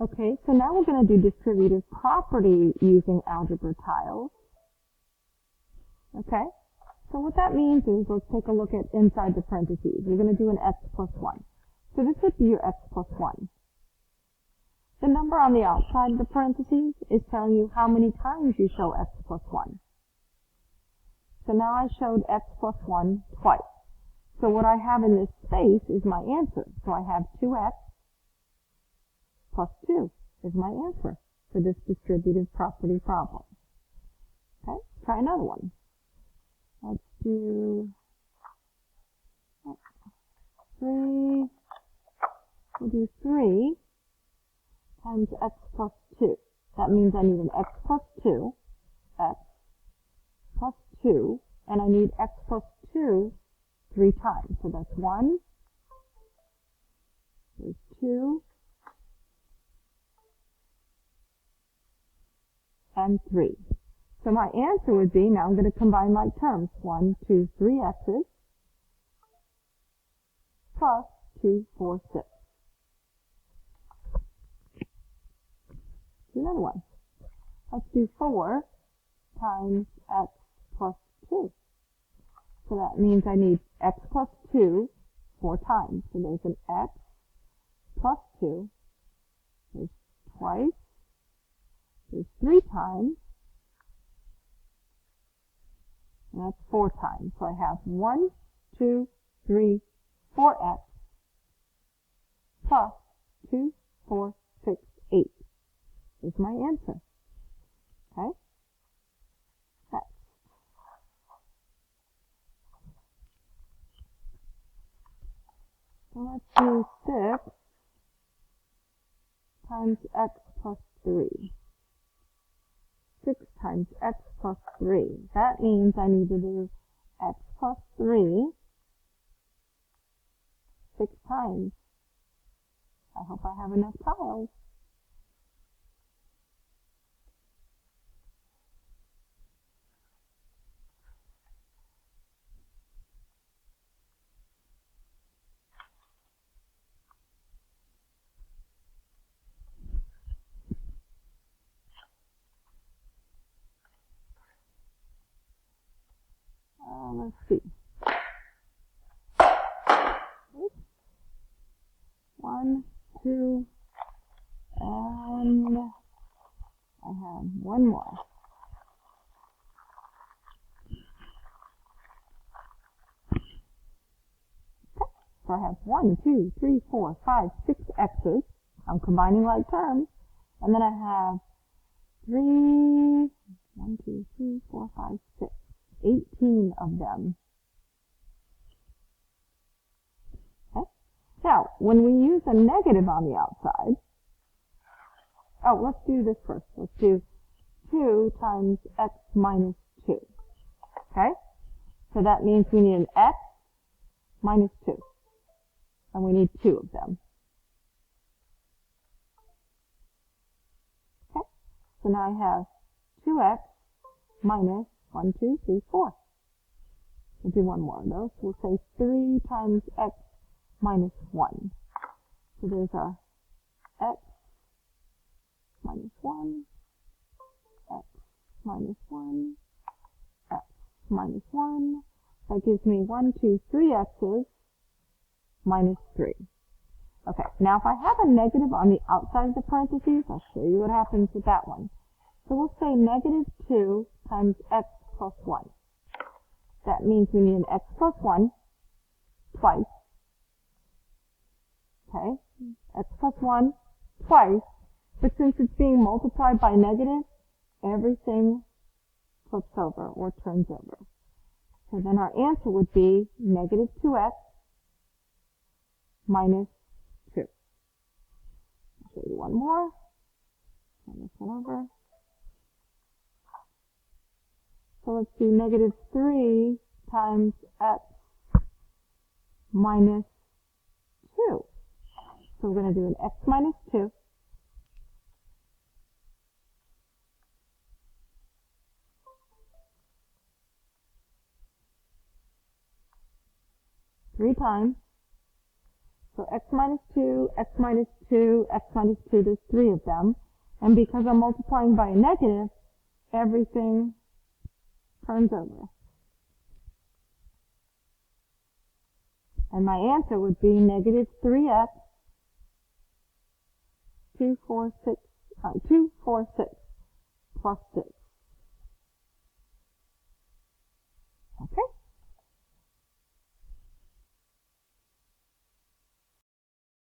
Okay, so now we're going to do distributive property using algebra tiles. Okay, so what that means is, let's take a look at inside the parentheses. We're going to do an x plus 1. So this would be your x plus 1. The number on the outside of the parentheses is telling you how many times you show x plus 1. So now I showed x plus 1 twice. So what I have in this space is my answer. So I have 2x plus 2 is my answer for this distributive property problem. Okay, try another one. Let's do 3. We'll do 3 times x plus 2. That means I need an x plus 2, x plus 2, and I need x plus 2 3 times. So that's 1, there's 2, and 3. So my answer would be, now I'm going to combine like terms, 1, 2, 3 x's, plus 2, 4, 6. Do another one. Let's do 4 times x plus 2. So that means I need x plus 2 4 times. So there's an x plus 2. There's twice. There's 3 times. And that's 4 times. So I have 1, 2, 3, 4x plus 2, 4, 6, 8 is my answer. Okay? Next. So let's do 6 times x plus 3. 6 times x plus 3. That means I need to do x plus 3 6 times. I hope I have enough tiles. Let's see. 1, 2, and I have one more. Okay. So I have 1, 2, 3, 4, 5, 6 x's. I'm combining like terms. And then I have 3, 1, 2, 3, 4, 5, 6. 18 of them. Okay. Now, when we use a negative on the outside, let's do this first. Let's do 2 times x minus 2. Okay? So that means we need an x minus 2. And we need 2 of them. Okay? So now I have 2x minus 1, 2, 3, 4. We'll do one more of those. We'll say 3 times x minus 1. So there's our x minus 1, x minus 1, x minus 1. That gives me 1, 2, 3 x's minus 3. Okay, now if I have a negative on the outside of the parentheses, I'll show you what happens with that one. So we'll say negative 2 times x plus 1. That means we need an x plus 1 twice. Okay, x plus 1 twice, but since it's being multiplied by negative, everything flips over or turns over. So then our answer would be negative 2x minus 2. I'll show you one more. Turn this one over. So let's do negative 3 times x minus 2. So we're going to do an x minus 2. Three times. So x minus 2, x minus 2, x minus 2, there's 3 of them. And because I'm multiplying by a negative, everything turns over. And my answer would be negative 3x, 2, 4, 6 plus 6.